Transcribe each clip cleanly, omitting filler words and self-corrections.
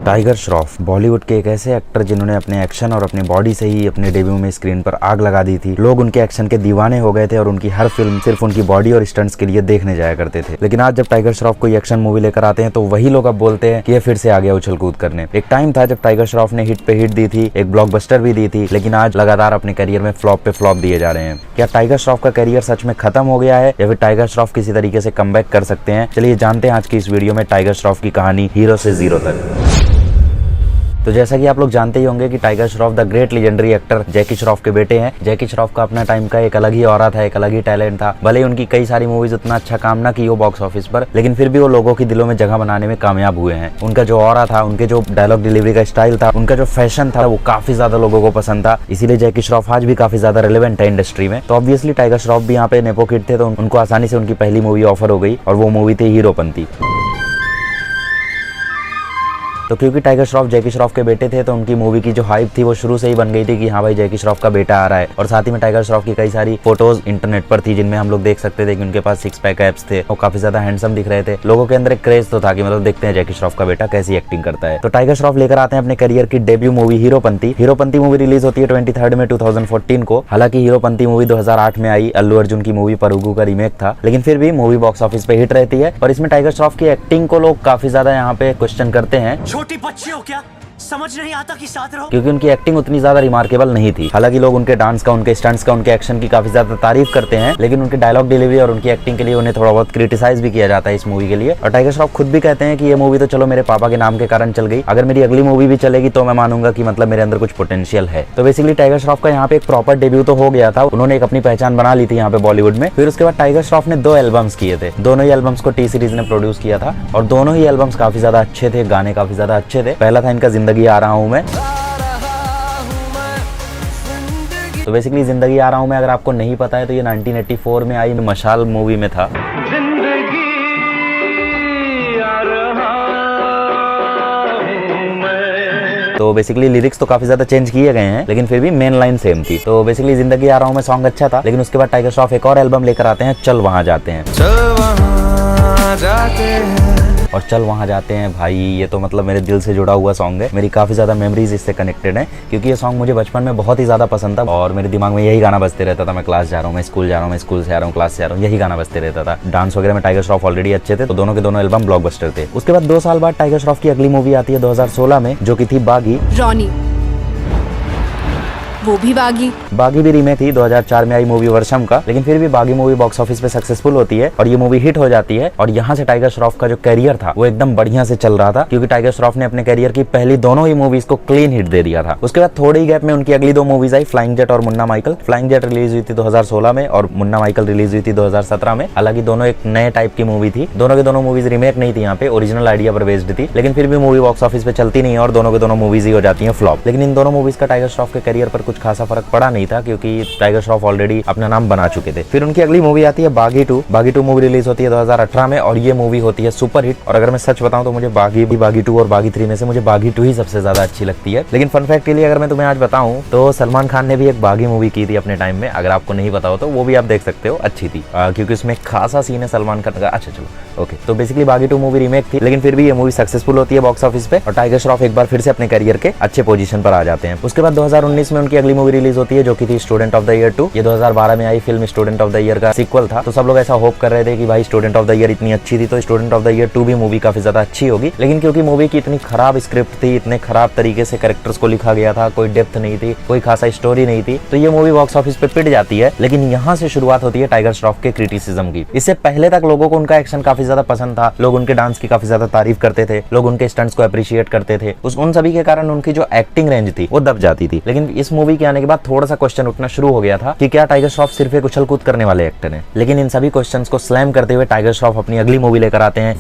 Tiger Shroff Bollywood के एक ऐसे एक्टर जिन्होंने अपने एक्शन और अपनी बॉडी से ही अपने डेब्यू में स्क्रीन पर आग लगा दी थी। लोग उनके एक्शन के दीवाने हो गए थे और उनकी हर फिल्म सिर्फ उनकी बॉडी और स्टंट्स के लिए देखने जाया करते थे। लेकिन आज जब टाइगर श्रॉफ कोई एक्शन मूवी लेकर आते हैं तो वही लोग अब बोलते हैं कि ये फिर से आ गया उछल कूद करने। एक टाइम था जब टाइगर श्रॉफ ने हिट पे हिट दी थी, एक ब्लॉकबस्टर भी दी थी, लेकिन आज लगातार अपने करियर में फ्लॉप पे फ्लॉप दिए जा रहे हैं। क्या टाइगर श्रॉफ का करियर सच में खत्म हो गया है या फिर टाइगर श्रॉफ किसी तरीके से कमबैक कर सकते हैं? चलिए जानते हैं आज की इस वीडियो में टाइगर श्रॉफ की कहानी हीरो से जीरो तक। तो जैसा कि आप लोग जानते ही होंगे कि Tiger Shroff the great legendary actor Jackie Shroff के बेटे हैं। जैकी श्रॉफ का अपना टाइम का एक अलग ही ऑरा था, एक अलग ही टैलेंट था। भले ही उनकी कई सारी मूवीज उतना अच्छा काम ना की हो बॉक्स ऑफिस पर, लेकिन फिर भी वो लोगों की दिलों में जगह बनाने में कामयाब हुए हैं। उनका जो ऑरा था, उनके जो डायलॉग डिलीवरी का स्टाइल था, उनका जो फैशन था, वो काफी ज्यादा लोगों को पसंद था। इसीलिए जैकी श्रॉफ आज भी काफी ज्यादा रिलेवेंट है इंडस्ट्री में। तो ऑब्वियसली टाइगर श्रॉफ भी यहाँ पे नेपो किड थे, तो उनको आसानी से उनकी पहली मूवी ऑफर हो गई और वो मूवी थी हीरोपंती। तो क्योंकि टाइगर श्रॉफ जैकी श्रॉफ के बेटे थे, तो उनकी मूवी की जो हाइप थी वो शुरू से ही बन गई थी कि हाँ भाई जैकी श्रॉफ का बेटा आ रहा है। और साथ ही में टाइगर श्रॉफ की कई सारी फोटोज इंटरनेट पर थी जिनमें हम लोग देख सकते थे कि उनके पास 6 पैक एब्स थे और काफी ज्यादा हैंडसम दिख रहे थे। लोगों के अंदर एक क्रेज तो था कि मतलब देखते हैं जैकी श्रॉफ का बेटा कैसी एक्टिंग करता है। तो टाइगर श्रॉफ लेकर आते हैं अपने करियर की debut movie Heropanti. Heropanti movie release होती है 23 में 2014 को। हालांकि हीरोपंती मूवी 2008 में आई, अल्लू अर्जुन की मूवी परुगु का रीमेक था, लेकिन फिर भी मूवी बॉक्स ऑफिस पे हिट रहती है। और इसमें टाइगर श्रॉफ की एक्टिंग को लोग काफी ज्यादा यहाँ पे क्वेश्चन करते हैं। छोटी बच्ची हो क्या, समझ नहीं आता कि साथ रहो, क्योंकि उनकी एक्टिंग उतनी ज्यादा रिमार्केबल नहीं थी। हालांकि लोग उनके डांस का, उनके स्टंट्स का, उनके एक्शन की काफी ज्यादा तारीफ करते हैं, लेकिन उनके डायलॉग डिलीवरी और उनकी एक्टिंग के लिए उन्हें थोड़ा बहुत क्रिटिसाइज भी किया जाता है इस मूवी के लिए। और टाइगर श्रॉफ खुद भी कहते हैं कि ये मूवी तो चलो मेरे पापा के नाम के कारण चल गई, अगर मेरी अगली मूवी भी चलेगी तो मैं मानूंगा कि मतलब मेरे अंदर कुछ पोटेंशियल है। तो बेसिकली टाइगर श्रॉफ का यहाँ पे एक प्रॉपर डेब्यू तो हो गया था, उन्होंने एक अपनी पहचान बना ली थी यहाँ पे बॉलीवुड में। फिर उसके बाद टाइगर श्रॉफ ने 2 एल्बम्स किए थे, दोनों ही एल्बम्स को टी सीरीज ने प्रोड्यूस किया था और दोनों ही एल्बम्स काफी ज्यादा अच्छे थे, गाने काफी ज्यादा अच्छे थे। पहला था इनका जिंदगी आ रहा हूँ मैं। तो बेसिकली जिंदगी आ रहा हूँ मैं अगर आपको नहीं पता है तो ये 1984 में आई मशाल मूवी में था। तो बेसिकली लिरिक्स तो काफी ज्यादा चेंज किए गए हैं, लेकिन फिर भी मेन लाइन सेम थी। तो बेसिकली जिंदगी आ रहा हूँ मैं सॉन्ग अच्छा था, लेकिन उसके बाद टाइगर श्रॉफ एक और एल्बम लेकर आते हैं, चल वहाँ जाते हैं। और चल वहाँ जाते हैं भाई, ये तो मतलब मेरे दिल से जुड़ा हुआ सॉन्ग है। मेरी काफी ज्यादा मेमोरीज इससे कनेक्टेड है, क्योंकि ये सॉन्ग मुझे बचपन में बहुत ही ज्यादा पसंद था और मेरे दिमाग में यही गाना बजते रहता था। मैं क्लास जा रहा हूँ, मैं स्कूल जा रहा हूँ, मैं स्कूल से आ रहा हूँ, क्लास से आ रहा हूँ, यही गाना बजते रहता था। डांस वगैरह में टाइगर श्रॉफ ऑलरेडी अच्छे थे, तो दोनों के दोनों एल्बम ब्लॉकबस्टर थे। उसके बाद 2 साल बाद टाइगर श्रॉफ की अगली मूवी आती है 2016 में, जो की थी बागी। रॉनी, वो भी बागी भी रीमेक थी 2004 में आई मूवी वर्षम का, लेकिन फिर भी बागी मूवी बॉक्स ऑफिस पे सक्सेसफुल होती है और ये मूवी हिट हो जाती है। और यहाँ से टाइगर श्रॉफ का जो करियर था वो एकदम बढ़िया से चल रहा था, क्योंकि टाइगर श्रॉफ ने अपने करियर की पहली दोनों ही मूवीज को क्लीन हिट दे दिया था। उसके बाद थोड़े ही गैप में उनकी अगली 2 मूवीज आई, फ्लाइंग जेट और Munna Michael. Flying jet release हुई थी 2016 में और मुन्ना माइकल रिलीज हुई थी 2017 में। हालांकि दोनों एक नए टाइप की मूवी थी, दोनों के दोनों मूवीज रीमेक नहीं थी, यहाँ पे ओरिजिनल आइडिया पर बेस्ड थी, लेकिन फिर भी मूवी बॉक्स ऑफिस पे चलती नहीं है और दोनों के दोनों मूवीज ही हो जाती है फ्लॉप। लेकिन इन दोनों मूवीज का टाइगर श्रॉफ के करियर पर कुछ खासा फर्क पड़ा नहीं था, क्योंकि टाइगर श्रॉफ ऑलरेडी अपना नाम बना चुके थे। फिर उनकी अगली मूवी आती है बागी 2। बागी 2 मूवी रिलीज होती है 2018 में और ये मूवी होती है सुपर हिट। और अगर मैं सच बताऊं तो मुझे बागी 2 और बागी 3 में से मुझे बागी 2 ही सबसे ज्यादा अच्छी लगती है। लेकिन फन फैक्ट के लिए अगर मैं तुम्हें आज बताऊं तो सलमान खान ने भी एक बागी मूवी की थी अपने टाइम में, अगर आपको नहीं पता हो तो वो भी आप देख सकते हो, अच्छी थी क्योंकि उसमें खासा सीन है सलमान खान का। अच्छा चलो ओके। तो बेसिकली बागी 2 मूवी रीमेक थी, लेकिन फिर भी ये मूवी सक्सेसफुल होती है बॉक्स ऑफिस पे और टाइगर श्रॉफ एक बार फिर से अपने करियर के अच्छे पोजीशन पर आ जाते हैं। उसके बाद 2019 में उनकी अगली मूवी रिलीज होती है, जो की थी स्टूडेंट ऑफ द ईयर 2। ये 2012 में आई film Student of the Year का सीक्वल था। तो सब लोग ऐसा होप कर रहे थे कि भाई स्टूडेंट ऑफ द ईयर इतनी अच्छी थी तो स्टूडेंट ऑफ द ईयर 2 भी मूवी काफी ज्यादा अच्छी होगी। लेकिन क्योंकि मूवी की इतनी खराब स्क्रिप्ट थी, इतने खराब तरीके से कैरेक्टर्स को लिखा गया था, कोई डेप्थ नहीं थी, कोई खासा स्टोरी नहीं थी, तो ये मूवी बॉक्स ऑफिस पे पिट जाती है। लेकिन यहाँ से शुरुआत होती है टाइगर श्रॉफ के क्रिटिसिज्म की। इससे पहले तक लोगों को उनका एक्शन काफी ज्यादा पसंद था, लोग उनके डांस की काफी ज्यादा तारीफ करते थे, लोग उनके स्टंट्स को अप्रिशिएट करते थे। उन सभी के कारण उनकी जो एक्टिंग रेंज थी वो दब जाती थी। लेकिन इस मूवी के आने के बाद थोड़ा सा क्वेश्चन उठना शुरू हो गया था कि क्या टाइगर श्रॉफ सिर्फ एक उछल कूद करने वाले एक्टर हैं। लेकिन इन सभी क्वेश्चंस को स्लैम करते हुए टाइगर श्रॉफ अपनी अगली मूवी लेकर आते हैं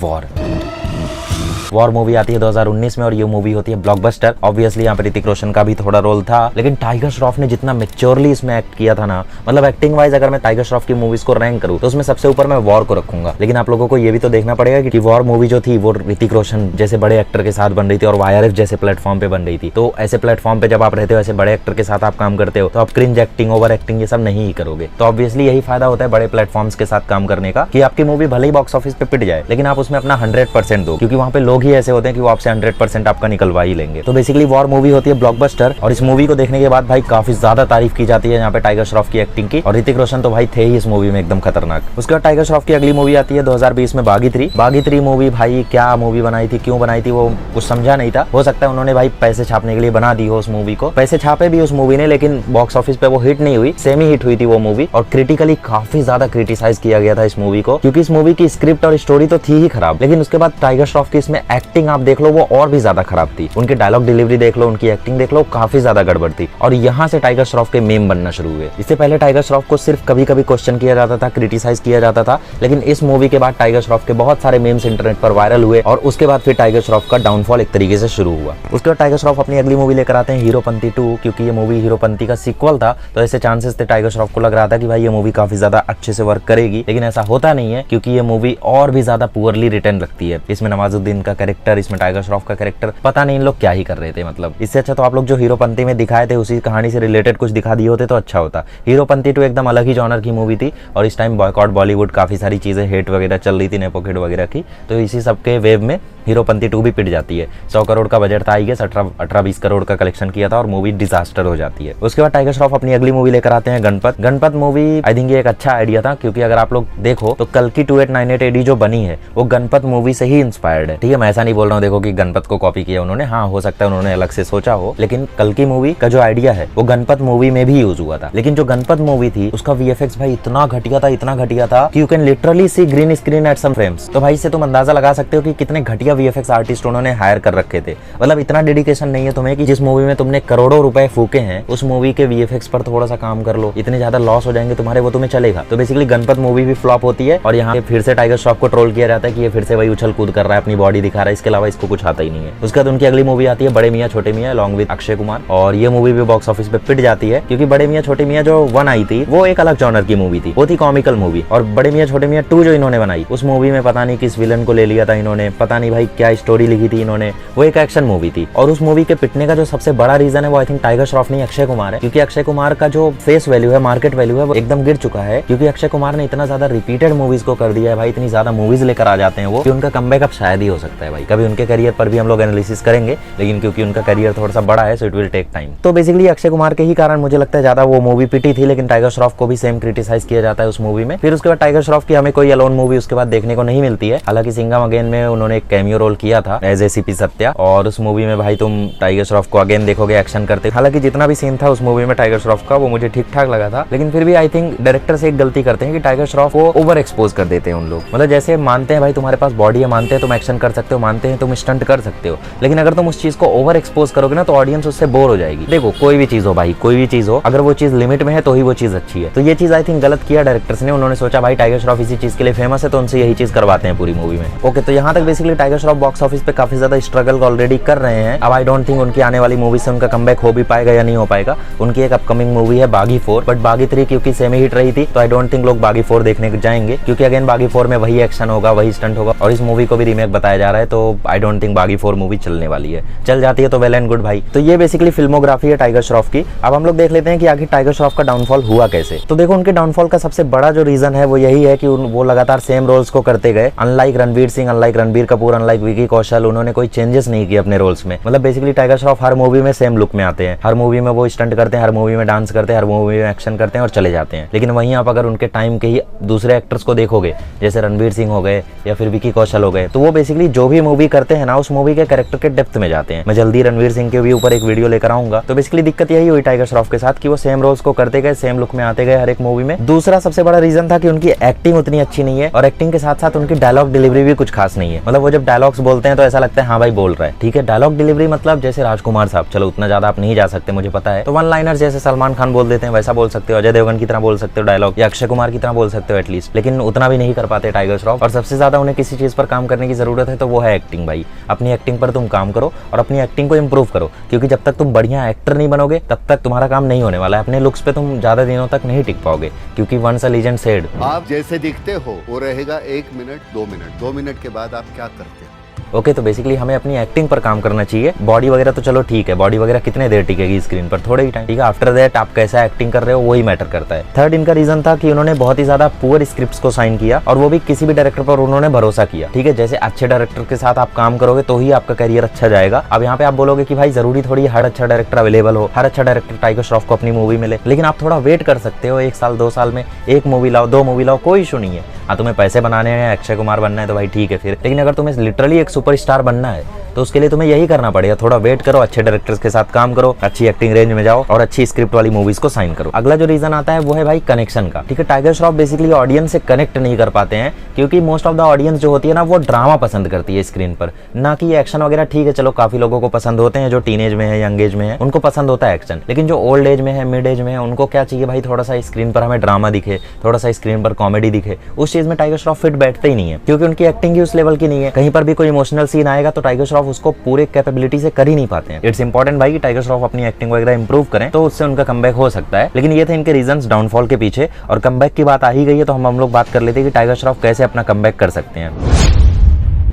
वॉर मूवी आती है 2019 में और ये मूवी होती है ब्लॉकबस्टर। ऑब्वियसली यहाँ पे ऋतिक रोशन का भी थोड़ा रोल था, लेकिन टाइगर श्रॉफ ने जितना मैच्योरली इसमें एक्ट किया था ना, मतलब एक्टिंग वाइज अगर मैं टाइगर श्रॉफ की मूवीज को रैंक करूँ तो उसमें सबसे ऊपर मैं वॉर को रखूंगा। लेकिन आप लोगों को ये भी तो देखना पड़ेगा कि वॉर मूवी जो थी वो ऋतिक रोशन जैसे बड़े एक्टर के साथ बन रही थी और YRF जैसे प्लेटफॉर्म पे बन रही थी। तो ऐसे प्लेटफॉर्म पे जब आप रहते हो, ऐसे बड़े एक्टर के साथ आप काम करते हो, तो आप क्रिंज एक्टिंग, ओवर एक्टिंग ये सब नहीं ही करोगे। तो ऑब्वियसली यही फायदा होता है बड़े प्लेटफॉर्म्स के साथ काम करने का, कि आपकी मूवी भले ही बॉक्स ऑफिस पे पिट जाए लेकिन आप उसमें अपना 100% दो, क्योंकि वहाँ पे लोग ही ऐसे होते हैं कि वो आपसे 100% आपका निकलवा ही लेंगे। तो बेसिकली वॉर मूवी होती है ब्लॉकबस्टर, और इस मूवी को देखने के बाद भाई काफी ज्यादा तारीफ की जाती है यहाँ पे टाइगर श्रॉफ की एक्टिंग की, और ऋतिक रोशन तो भाई थे ही इस मूवी में एकदम खतरनाक। उसके बाद टाइगर श्रॉफ की अगली मूवी आती है 2020 में बागी 3। बागी 3 मूवी भाई क्या मूवी बनाई थी, क्यों बनाई थी वो कुछ समझा नहीं था। हो सकता है उन्होंने भाई पैसे छापने के लिए बना दी हो उस मूवी को, पैसे छापे भी उस मूवी ने, लेकिन बॉक्स ऑफिस पे वो हिट नहीं हुई, सेमी हिट हुई थी वो मूवी, और क्रिटिकली काफी ज्यादा क्रिटिसाइज किया गया था इस मूवी को, क्योंकि इस मूवी की स्क्रिप्ट और स्टोरी तो थी ही खराब, लेकिन उसके बाद टाइगर श्रॉफ की इसमें एक्टिंग आप देख लो वो और भी ज्यादा खराब थी। उनकी डायलॉग डिलीवरी देख लो, उनकी एक्टिंग देख लो, काफी ज्यादा गड़बड़ थी, और यहाँ से टाइगर श्रॉफ के मीम बनना शुरू हुए। इससे पहले टाइगर श्रॉफ को सिर्फ कभी कभी क्वेश्चन किया जाता था, क्रिटिसाइज किया जाता था, लेकिन इस मूवी के बाद टाइगर श्रॉफ के बहुत सारे मीम्स इंटरनेट पर वायरल हुए, और उसके बाद फिर टाइगर श्रॉफ का डाउनफॉल एक तरीके से शुरू हुआ। उसके बाद टाइगर श्रॉफ अपनी अगली मूवी लेकर आते हैं हीरोपंती 2, क्योंकि ये मूवी हीरोपंती का सीक्वल था, तो ऐसे चांसेस थे, टाइगर श्रॉफ को लग रहा था कि भाई ये मूवी काफी ज्यादा अच्छे से वर्क करेगी, लेकिन ऐसा होता नहीं है, क्योंकि ये मूवी और भी ज्यादा पुअरली रिटर्न लगती है। इसमें नवाजुद्दीन का कैरेक्टर, इसमें टाइगर श्रॉफ का कैरेक्टर, पता नहीं इन लोग क्या ही कर रहे थे। मतलब इससे अच्छा तो आप लोग जो हीरोपंती में दिखाए थे उसी कहानी से रिलेटेड कुछ दिखा दिए होते तो अच्छा होता। हीरोपंती 2 एकदम अलग ही जॉनर की मूवी थी, और इस टाइम बॉयकॉट बॉलीवुड, काफी सारी चीजें हेट वगैरह चल रही थी, नेपोकिड वगैरह की, तो इसी सबके वेव में हीरोपंती 2 भी पिट जाती है। 100 करोड़ का बजट था, आई गेस 18-20 करोड़ का कलेक्शन किया था, और मूवी डिजास्टर हो जाती है। उसके बाद टाइगर श्रॉफ अपनी अगली मूवी लेकर आते हैं Ganpat. Ganpat movie I think ये एक अच्छा आइडिया था, क्योंकि अगर आप लोग देखो तो कल की 2898 AD जो बनी है वो गणपत मूवी से ही इंस्पायर्ड है। ठीक है, मैं ऐसा नहीं बोल रहा हूँ देखो कि गणपत को कॉपी किया उन्होंने, हाँ हो सकता है उन्होंने अलग से सोचा हो, लेकिन कल की मूवी का जो आइडिया है वो गणपत मूवी में भी यूज हुआ था। लेकिन जो गणपत मूवी थी उसका VFX भाई इतना घटिया था, इतना घटिया था कि you can literally see green screen at some frames. तो भाई इससे तुम अंदाजा लगा सकते हो कि कितने घटिया VFX आर्टिस्ट उन्होंने हायर कर रखे थे। मतलब इतना डेडिकेशन नहीं है तुम्हें कि जिस मूवी में तुमने करोड़ों रुपए फूके हैं उस मूवी के VFX पर थोड़ा सा काम कर लो, इतने ज्यादा लॉस हो जाएंगे तुम्हारे, वो तुम्हें चलेगा। तो बेसिकली गणपत मूवी भी फ्लॉप होती है, और यहाँ फिर से टाइगर श्रॉफ को ट्रोल किया जाता है कि ये फिर से वही उछल कूद कर रहा है, अपनी बॉडी दिखा रहा है, इसके अलावा इसको कुछ आता ही नहीं है। उसके बाद उनकी अगली मूवी आती है बड़े मियां छोटे मियां अलॉन्ग विद अक्षय कुमार, और ये मूवी भी बॉक्स ऑफिस पे पिट जाती है, क्योंकि बड़े मियां छोटे मियां जो 1 आई थी वो एक अलग जॉनर की मूवी थी, वो थी कॉमिकल मूवी, और बड़े मियां छोटे मियां 2 जो इन्होंने बनाई उस मूवी में पता नहीं किस विलन को ले लिया था इन्होंने, पता नहीं भाई क्या स्टोरी लिखी थी इन्होंने, वो एक एक्शन मूवी थी। और उस मूवी के पिटने का जो सबसे बड़ा रीजन है वो आई थिंक टाइगर श्रॉफ नहीं अक्षय कुमार है, क्योंकि अक्षय कुमार का जो फेस वैल्यू है, मार्केट वैल्यू है, वो एकदम गिर चुका है, क्योंकि अक्षय कुमार ने इतना ज्यादा रिपीटेड मूवीज को कर दिया है भाई, इतनी ज्यादा मूवीज लेकर आ जाते हैं वो कि उनका कमबैक अब शायद ही हो सकता है भाई। कभी उनके करियर पर भी हम लोग एनालिसिस करेंगे, लेकिन क्योंकि उनका करियर थोड़ा सा बड़ा है so it will take time. तो बेसिकली अक्षय कुमार के ही कारण मुझे लगता है ज्यादा वो मूवी पिटी थी, लेकिन टाइगर श्रॉफ को भी सेम क्रिटिसाइज किया जाता है उस मूवी में। फिर उसके बाद टाइगर श्रॉफ की हमें कोई अलोन मूवी उसके बाद देखने को नहीं मिलती है। हालांकि सिंघम अगेन में उन्होंने एक कैमियो रोल किया था एज ACP सत्या, और उस मूवी में भाई तुम टाइगर श्रॉफ को अगेन देखोगे एक्शन करते। हालांकि जितना भी सीन था उस मूवी में टाइगर श्रॉफ का वो मुझे ठीक ठाक लगा था, लेकिन फिर भी आई थिंक डायरेक्टर से एक गलती करते हैं कि टाइगर श्रॉफ को ओवर एक्सपोज कर देते हैं उन लोग। मतलब जैसे मानते हैं भाई तुम्हारे पास बॉडी है, मानते हैं तुम एक्शन कर सकते हो, मानते हैं तुम स्टंट कर सकते हो, लेकिन अगर तुम उस चीज को ओवर एक्सपोज करोगे ना तो ऑडियंस उससे बोर हो जाएगी। देखो कोई भी चीज हो भाई, कोई भी चीज हो, अगर वो चीज लिमिट में है तो ही वो चीज अच्छी है। तो ये चीज आई थिंक गलत किया डायरेक्टर्स ने। उन्होंने सोचा भाई टाइगर श्रॉफ इसी चीज के लिए फेमस है तो उनसे यही चीज करवाते हैं पूरी मूवी में। ओके, तो यहाँ तक basically Tiger Shroff box office पे काफी ज्यादा स्ट्रगल ऑलरेडी कर रहे हैं। अब आई डोंट थिंक उनकी आने वाली मूवी से उनका कमबैक हो भी पाएगा या नहीं हो पाएगा। उनकी एक अपकमिंग मूवी है बागी 4, बट बागी 3 क्योंकि सेमी हिट रही थी तो आई डोंट थिंक लोग बागी 4 देखने जाएंगे, क्योंकि अगेन बागी 4 में वही एक्शन होगा, वही स्टंट होगा, और इस मूवी को भी रीमेक बताया जा रहा है, तो आई डोंट थिंक बागी 4 मूवी चलने वाली है। चल जाती है तो वेल एंड गुड भाई। तो ये बेसिकली फिल्मोग्राफी है टाइगर श्रॉफ की। अब हम लोग देख लेते हैं कि आखिर टाइगर श्रॉफ का डाउनफॉल हुआ कैसे। तो देखो उनके डाउनफॉल का सबसे बड़ा जो रीजन है वो यही है कि वो लगातार सेम रोल्स को करते गए। Unlike Ranveer Singh, unlike Ranbir Kapoor, unlike Vicky Kaushal, उन्होंने कोई चेंजेस नहीं किए अपने रोल्स में। मतलब बेसिकली टाइगर श्रॉफ हर मूवी में सेम लुक में आते हैं, हर मूवी में वो स्टंट करते हैं, हर मूवी में डांस करते हैं, हर मूवी में एक्शन करते हैं और चले जाते हैं। लेकिन वहीं आप अगर उनके टाइम के ही दूसरे एक्टर्स को देखोगे, जैसे रणवीर सिंह हो गए या फिर विकी कौशल हो गए, तो वो बेसिकली जो भी मूवी करते हैं ना उस मूवी के कैरेक्टर के डेप्थ में जाते हैं। मैं जल्दी रणवीर सिंह के भी ऊपर एक वीडियो लेकर आऊंगा। तो बेसिकली दिक्कत यही हुई टाइगर श्रॉफ के साथ कि वो सेम रोल्स को करते गए, सेम लुक में आते गए हर एक मूवी में। दूसरा सबसे बड़ा रीजन था कि उनकी एक्टिंग उतनी अच्छी नहीं है, और एक्टिंग के साथ साथ उनकी डायलॉग डिलीवरी भी कुछ खास नहीं है। मतलब वो जब डायलॉग्स बोलते हैं तो ऐसा लगता है हाँ भाई बोल रहा है, ठीक है। डायलॉग डिलीवरी मतलब जैसे राजकुमार साहब, चलो उतना ज्यादा आप नहीं जा सकते मुझे पता है, तो वन लाइनर जैसे सलमान खान बोल देते हैं वैसा बोल सकते हो, अजय देवगन की तरह बोल सकते हो डायलॉग, या अक्षय कुमार की तरह बोल सकते हो एटलीस्ट, लेकिन उतना भी नहीं कर पाते टाइगर श्रॉफ। और सबसे ज्यादा उन्हें किसी चीज पर काम करने की जरूरत है तो वो है एक्टिंग भाई। अपनी एक्टिंग पर तुम काम करो और अपनी एक्टिंग को इंप्रूव करो, क्योंकि जब तक तुम बढ़िया एक्टर नहीं बनोगे तब तक तुम्हारा काम नहीं होने वाला है। अपने लुक्स पे तुम ज्यादा दिनों तक नहीं टिक पाओगे, क्योंकि वंस अ लीजेंड सेड, आप जैसे दिखते हो वो रहेगा 1 मिनट 2 मिनट, 2 मिनट के बाद आप क्या करते हो। ओके, तो बेसिकली हमें अपनी एक्टिंग पर काम करना चाहिए। बॉडी वगैरह तो चलो ठीक है, बॉडी वगैरह कितने देर टिकेगी स्क्रीन पर, थोड़े ही टाइम, ठीक है। आफ्टर दैट आप कैसा एक्टिंग कर रहे हो वही मैटर करता है। थर्ड इनका रीजन था कि उन्होंने बहुत ही ज्यादा पुअर स्क्रिप्ट्स को साइन किया, और वो भी किसी भी डायरेक्टर पर उन्होंने भरोसा किया, ठीक है। जैसे अच्छे डायरेक्टर के साथ आप काम करोगे तो ही आपका करियर अच्छा जाएगा। अब यहाँ पे आप बोलोगे कि भाई जरूरी थोड़ी हर अच्छा डायरेक्टर अवेलेबल हो, हर अच्छा डायरेक्टर टाइगर श्रॉफ को अपनी मूवी मिले, लेकिन आप थोड़ा वेट कर सकते हो। 1 साल 2 साल में एक मूवी लाओ, 2 मूवी लाओ, कोई इशू नहीं है। हाँ, तुम्हें पैसे बनाने हैं, अक्षय कुमार बनना है तो भाई ठीक है फिर, लेकिन अगर तुम्हें लिटरली एक सुपरस्टार बनना है तो उसके लिए तुम्हें यही करना पड़ेगा, थोड़ा वेट करो, अच्छे डायरेक्टर्स के साथ काम करो, अच्छी एक्टिंग रेंज में जाओ और अच्छी स्क्रिप्ट वाली मूवीज को साइन करो। अगला जो रीजन आता है वो है भाई कनेक्शन का, ठीक है। टाइगर श्रॉफ बेसिकली ऑडियंस से कनेक्ट नहीं कर पाते हैं, क्योंकि मोस्ट ऑफ द ऑडियंस जो होती है ना वो ड्रामा पसंद करती है स्क्रीन पर, ना कि एक्शन वगैरह। ठीक है, चलो काफी लोगों को पसंद होते हैं, जो टीनेज में है, यंग एज में है, उनको पसंद होता है एक्शन, लेकिन जो ओल्ड एज में है, मिड एज में है, उनको क्या चाहिए भाई, थोड़ा सा स्क्रीन पर हमें ड्रामा दिखे, थोड़ा सा स्क्रीन पर कॉमेडी दिखे। उस चीज में टाइगर श्रॉफ फिट बैठते ही नहीं है, क्योंकि उनकी एक्टिंग ही उस लेवल की नहीं है। कहीं पर भी कोई इमोशनल सीन आएगा तो टाइगर श्रॉफ उसको पूरे कैपेबिलिटी से कर ही नहीं पाते हैं। इट्स इंपॉर्टेंट भाई कि टाइगर श्रॉफ अपनी एक्टिंग वगैरह इंप्रूव करें, तो उससे उनका कमबैक हो सकता है। लेकिन ये थे इनके रीजंस डाउनफॉल के पीछे, और कमबैक की बात आ ही गई है तो हम लोग बात कर लेते हैं कि टाइगर श्रॉफ कैसे अपना कमबैक कर सकते हैं।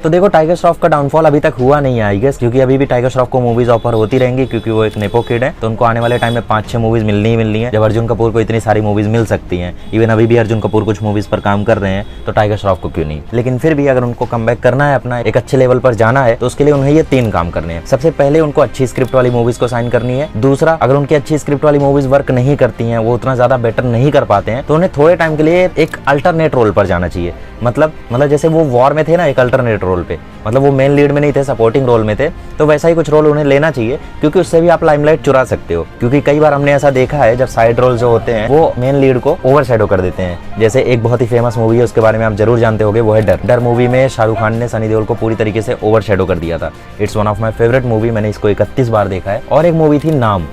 तो देखो, टाइगर श्रॉफ का डाउनफॉल अभी तक हुआ नहीं है आई गेस, क्योंकि अभी भी टाइगर श्रॉफ को मूवीज ऑफर होती रहेंगी, क्योंकि वो एक नेपो किड है, तो उनको आने वाले टाइम में 5-6 मूवीज मिलनी ही मिलनी है। जब अर्जुन कपूर को इतनी सारी मूवीज मिल सकती हैं, इवन अभी भी अर्जुन कपूर कुछ मूवीज पर काम कर रहे हैं, तो टाइगर श्रॉफ को क्यों नहीं। लेकिन फिर भी अगर उनको कमबैक करना है, अपना एक अच्छे लेवल पर जाना है, तो उसके लिए उन्हें ये 3 काम करने हैं। सबसे पहले उनको अच्छी स्क्रिप्ट वाली मूवीज को साइन करनी है। दूसरा, अगर उनकी अच्छी स्क्रिप्ट वाली मूवीज वर्क नहीं करती हैं, वो उतना ज्यादा बेटर नहीं कर पाते हैं, तो उन्हें थोड़े टाइम के लिए एक अल्टरनेट रोल पर जाना चाहिए। मतलब जैसे वो वॉर में थे ना, एक अल्टरनेट रोल पे, मतलब वो मेन लीड में नहीं थे, सपोर्टिंग रोल में थे, तो वैसा ही कुछ रोल उन्हें लेना चाहिए, क्योंकि उससे भी आप लाइमलाइट चुरा सकते हो। क्योंकि कई बार हमने ऐसा देखा है, जब साइड रोल जो होते हैं वो मेन लीड को ओवरशैडो कर देते हैं। जैसे एक बहुत ही फेमस मूवी है, उसके बारे में आप जरूर जानते होंगे, वो है डर। डर मूवी में शाहरुख खान ने सनी देओल को पूरी तरीके से ओवरशैडो कर दिया था। It's one of my favourite movie, मैंने इसको 31 बार देखा है। और एक मूवी थी नाम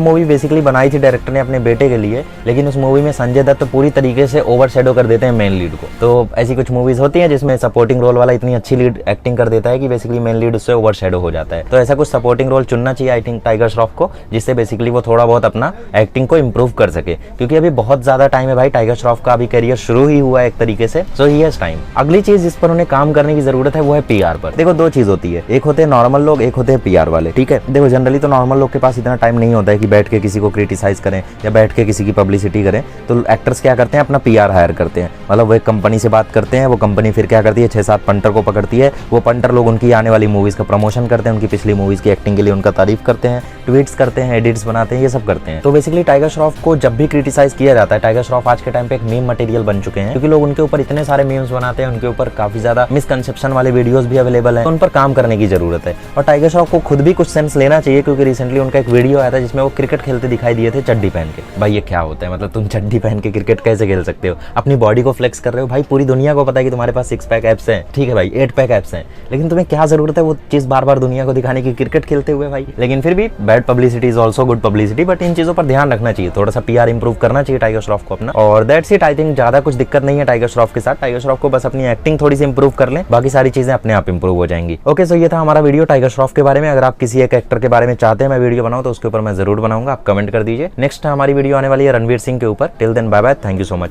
मूवी बेसिकली बनाई थी डायरेक्टर ने अपने बेटे के लिए, लेकिन उस मूवी में संजय दत्त पूरी तरीके से ओवरशैडो कर देते हैं मेन लीड को। तो ऐसी कुछ मूवीज होती हैं जिसमें सपोर्टिंग रोल वाला इतनी अच्छी लीड एक्टिंग कर देता है कि बेसिकली मेन लीड उससे ओवरशैडो हो जाता है। तो ऐसा कुछ सपोर्टिंग रोल चुनना चाहिए आई थिंक टाइगर श्रॉफ को, जिससे बेसिकली वो थोड़ा बहुत अपना एक्टिंग को इंप्रूव कर सके, क्योंकि अभी बहुत ज्यादा टाइम है भाई, टाइगर श्रॉफ का अभी करियर शुरू ही हुआ है एक तरीके से, सो ही हैज टाइम। अगली चीज जिस पर उन्हें काम करने की जरूरत है वो है पीआर पर। देखो, 2 चीज होती है, एक होते हैं नॉर्मल लोग, एक होते हैं पीआर वाले, ठीक है। देखो, जनरली तो नॉर्मल लोग के पास इतना टाइम नहीं होता है कि बैठ के किसी को क्रिटिसाइज करें या बैठ के किसी की पब्लिसिटी करें, तो एक्टर्स क्या करते हैं, अपना पीआर हायर करते हैं। मतलब वो एक कंपनी से बात करते हैं, वो कंपनी फिर क्या करती है, 6-7 पंटर को पकड़ती है, वो पंटर लोग उनकी आने वाली मूवीज का प्रमोशन करते हैं, उनकी पिछली मूवीज की एक्टिंग के लिए उनका तारीफ करते हैं, ट्वीट्स करते हैं, एडिट्स बनाते हैं, ये सब करते हैं। तो बेसिकली टाइगर श्रॉफ को जब भी क्रिटिसाइज किया जाता है, टाइगर श्रॉफ आज के टाइम पे एक मीम मटेरियल बन चुके हैं, क्योंकि लोग उनके ऊपर इतने सारे मीम्स बनाते हैं, उनके ऊपर काफी ज्यादा मिसकंसेप्शन वाले वीडियोस भी अवेलेबल हैं, तो उन पर काम करने की जरूरत है। और टाइगर श्रॉफ को खुद भी कुछ सेंस लेना चाहिए, क्योंकि रिसेंटली उनका एक वीडियो आया था जिसमें वो क्रिकेट खेलते दिखाई दिए थे चड्डी पहन के। भाई ये क्या होता है, मतलब तुम चड्डी पहन के क्रिकेट कैसे खेल सकते हो, अपनी बॉडी को फ्लेक्स कर रहे हो। भाई पूरी दुनिया को पता है कि तुम्हारे पास 6 पैक एब्स हैं, ठीक है भाई, 8 पैक एब्स हैं, लेकिन तुम्हें क्या जरूरत है वो चीज बार बार दुनिया को दिखाने की क्रिकेट खेलते हुए भाई। लेकिन फिर भी bad publicity is also good publicity, but in चीजों पर ध्यान रखना चाहिए, थोड़ा सा पीआर इंप्रूव करना चाहिए टाइगर श्रॉफ को अपना। और दैट्स इट, आई थिंक ज्यादा कुछ दिक्कत नहीं है टाइगर श्रॉफ के साथ। टाइगर श्रॉफ को बस अपनी एक्टिंग थोड़ी सी इंप्रूव कर लें, बाकी सारी चीजें अपने आप इंप्रूव हो जाएंगी। ओके, सो ये था हमारा वीडियो टाइगर श्रॉफ के बारे में। अगर आप किसी एक एक्टर के बारे में चाहते हैं मैं वीडियो बनाऊं तो उसके ऊपर मैं जरूर बनाऊंगा, आप कमेंट कर दीजिए। नेक्स्ट हमारी वीडियो आने वाली है रणवीर सिंह के ऊपर। Till then bye bye, thank you so much.